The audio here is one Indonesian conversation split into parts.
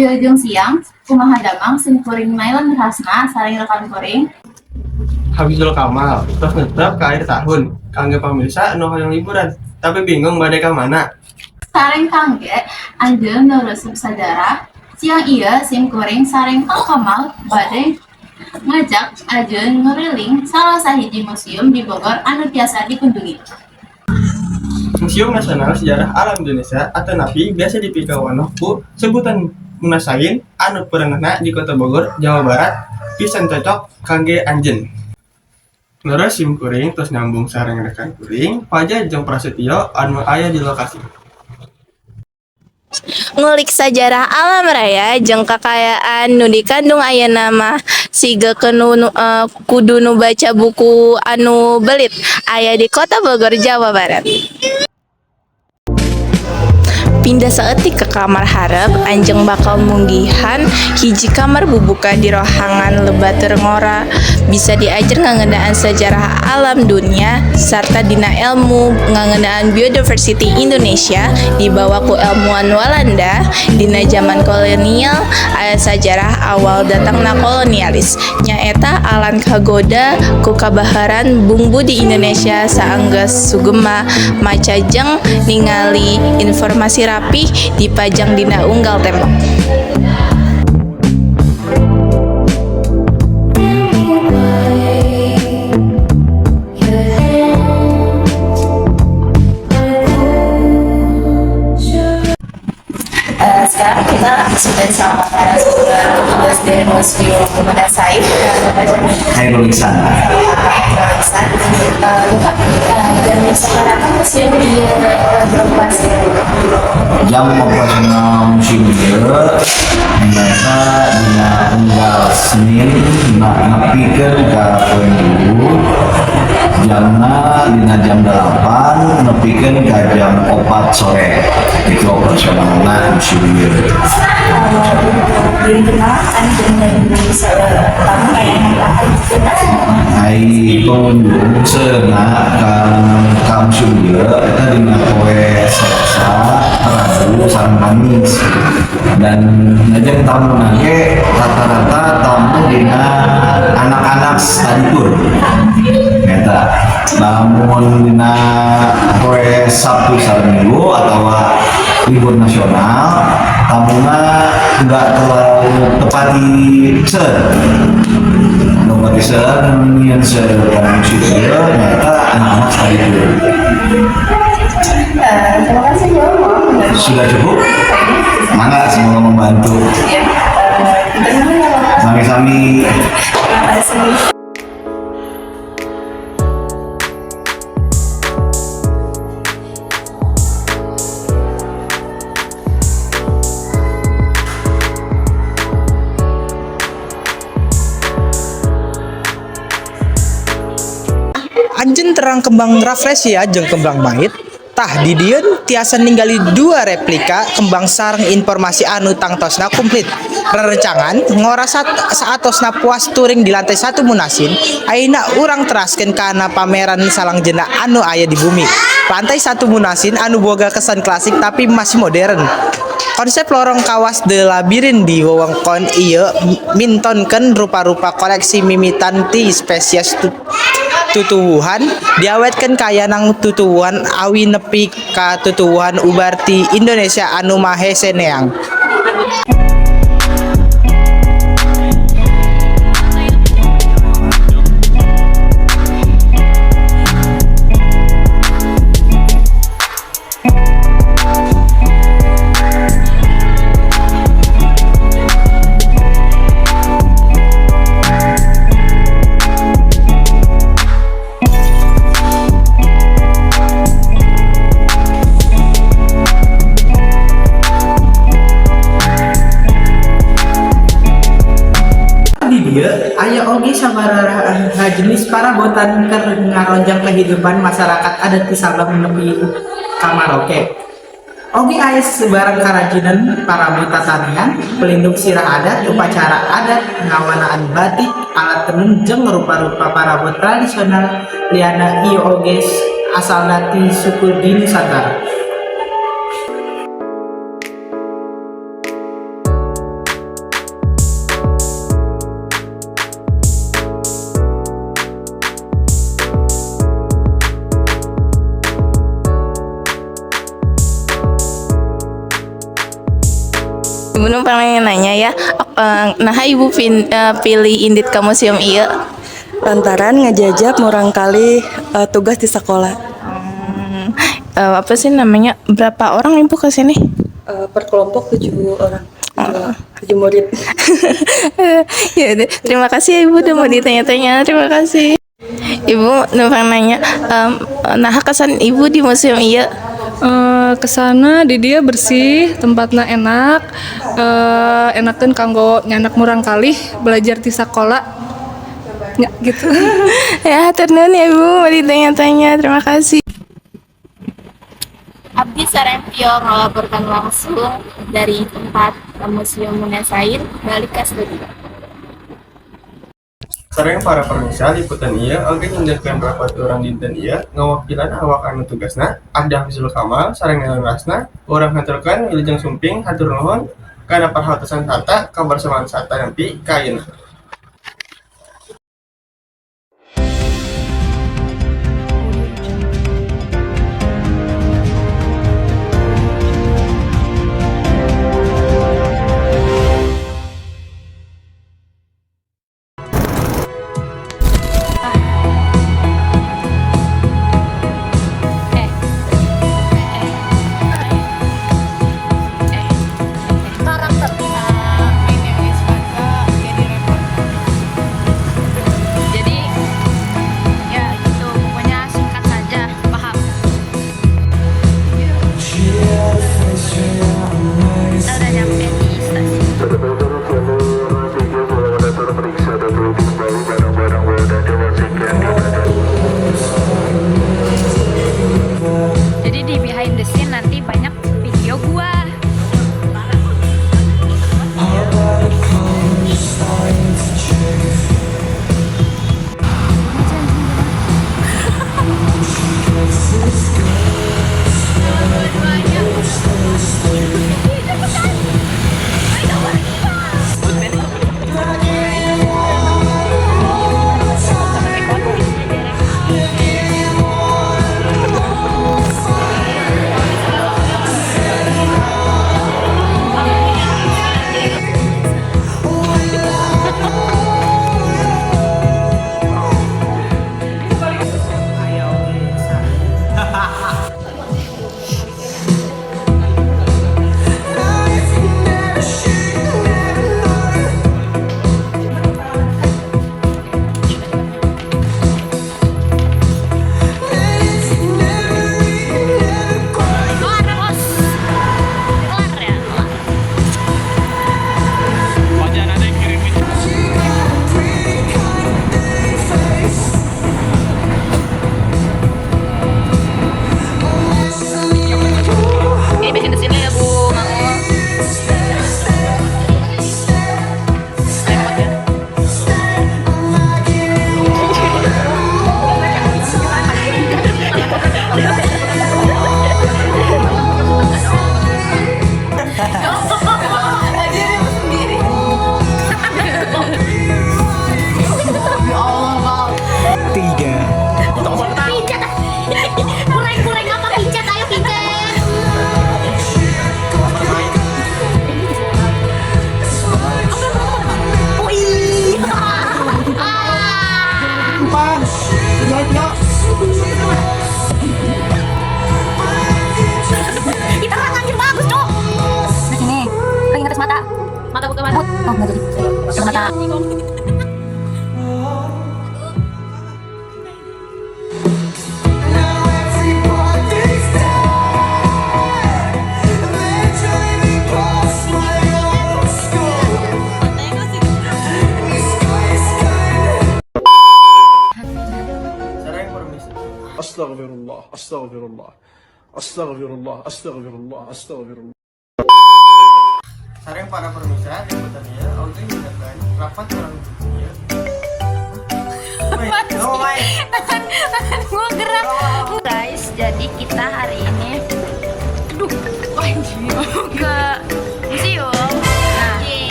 Wilujeng siang, kumaha damang simkuring mailan berhasna saring rekan kuring. Habizul Kamal, terus netep ke akhir tahun. Kangge pamirsa anu hoyong liburan, tapi bingung badai ka mana. Sareng kangge anjeun nu resep sajarah. Siang ieu simkuring sareng Kang Kamal bade ngajak ajeun ngeriling salah sahiji museum di Bogor anu tiasa dikunjungi. Museum Nasional Sejarah Alam Indonesia atau NAPI biasa dipikawanoh ku sebutan Munasain anu perenahna di Kota Bogor, Jawa Barat, pisan cocok kangge anjeun. Leres sim kuring terus nyambung sareng rekan kuring, Fajar jeung Prasetyo anu aya di lokasi. Ngulik sajarah alam raya jeung kakayaan nu dikandung ayeuna mah siga kudu nu baca buku anu belit aya di Kota Bogor, Jawa Barat. Pindah saeutik ke kamar hareup anjeung bakal munggihan hiji kamar bubuka di rohangan lebateur ngora bisa diajar ngangeunaan sejarah alam dunia sarta dina ilmu ngangeunaan biodiversity Indonesia dibawa ku ilmuwan Walanda dina zaman kolonial aya sajarah awal datangna kolonialis nyaeta alan kagoda ku kabaharan bumbu di Indonesia saenggeus sugema maca jeung ningali informasi rapih dipajang dina unggal tembok. Sekarang kita sudah bersama tugas dari Museum Munasain Hairul Ihsan. Dan sekarang museum di beroperasi. Jam operasional museum ieu mereka dina tanggal Senin nepikeun ka poe Minggu. Jamna dina jam 8 nepikeun ka jam 4 sore. Itu operasionalna museum ieu. Jadi kenalkan dengan tamu kayak Hai pengunjung seuna ka museum ieu eta dina poe Selasa, Rabu, sareng Kamis. Dan ngajeng tamu nage rata-rata tamu dina anak-anak study tour. Eta namun dina poe Sabtu sareng Minggu atawa libur nasional tamuna enggak terlalu tepat di yang sekarang ternyata anak-anak study tour. terima kasih ya. Sudah cukup? Mangga semoga membantu. Sami-sami. Terima kasih. Anjeun terang kembang rafflesia jeung kembang bait tah di dieun tiasa ninggali 2 replika kembang sareng informasi anu tangtosna komplit. Rerencangan ngora saatosna puas touring di lantai 1 Munasin ayeuna urang teraskeun kana pameran salangjena anu aya di bumi. Lantai 1 Munasin anu boga kesan klasik tapi masih modern. Konsep lorong kawas de labirin di wewengkon ieu mintonkeun rupa-rupa koleksi mimitan ti spesies tutuwuhan diawetkeun kayanang tutuwuhan awi nepi ka tutuwuhan ubar ti Indonesia anu mahe seneang. Aya oge sabaraha jenis parabotan keur ngaronjang kehidupan masyarakat adat di Sabang nepi ka Maroke. Oge aya sebarang kerajinan parabuta tanian, pelindung sirah adat, upacara adat, ngawanaan batik, alat tenun jeung rupa-rupa parabot tradisional liana ieu oge asalna ti suku di Nusantara. numpang nanya ya. Nah ibu pilih indit ke museum iya. Lantaran ngajajab murang kali tugas di sekolah. Apa sih namanya? Berapa orang ibu ke sini? Per kelompok 7 orang. 7 murid. Ya udah, terima kasih ya ibu udah mau ditanya-tanya. Terima kasih. Ibu numpang nanya, nah kesan ibu di museum iya? Kesana di dia bersih, tempatnya enak, enakeun kanggo nyanak murang kali belajar di sekolah. Ya gitu. Ya, turun ya ibu mau ditanya-tanya. Terima kasih. Abdi sarempio ngelaporkan langsung dari tempat Museum Munasain balik ke studio. Sareng para permisa liputan ieu oge hindarkeun rapat urang dinten ieu ngawakilan awak anu tugasna Abdi Hafizul Kamal sareng ngalasna urang haturkeun wilujeng sumping hatur nuhun kana parhaltesan sarta kabersamaan sarta nepi ka ayeuna. Jadi ya gitu, pokoknya singkat saja, paham? Kita udah nyampe di stasiun. Jadi di behind the scene nanti banyak video gua. Ini behind the scene ya Bu Mangu. Repot ya. Tiga. Kurang apa pincet, ayo pincet. Kita anjir bagus, Cok. Nah sini, kering atas mata. Mata buka mata. Oh, enggak jadi. Buka mata. Sareng permisa. Astaghfirullah, astaghfirullah, astaghfirullah, astaghfirullah, astaghfirullah. Sareng para permisa liputan ieu oge hindarkeun rapat urang dinten ieu. Gua gerak. Guys, jadi kita hari ini ke museum. Nah,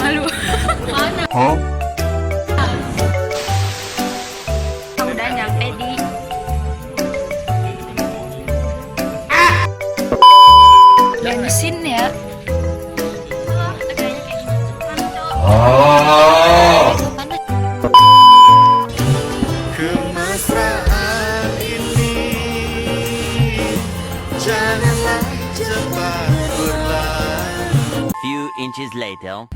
malu. Mana? Udah nyampe di bensin ya. later.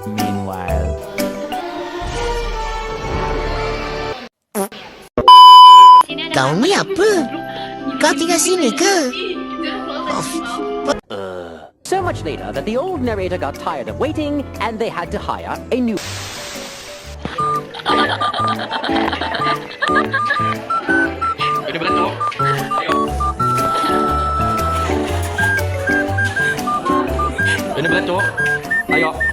Meanwhile. Kau ni apa? Kau tinggal sini ke? So much later that the old narrator got tired of waiting and they had to hire a new. Ini betul. Ayo.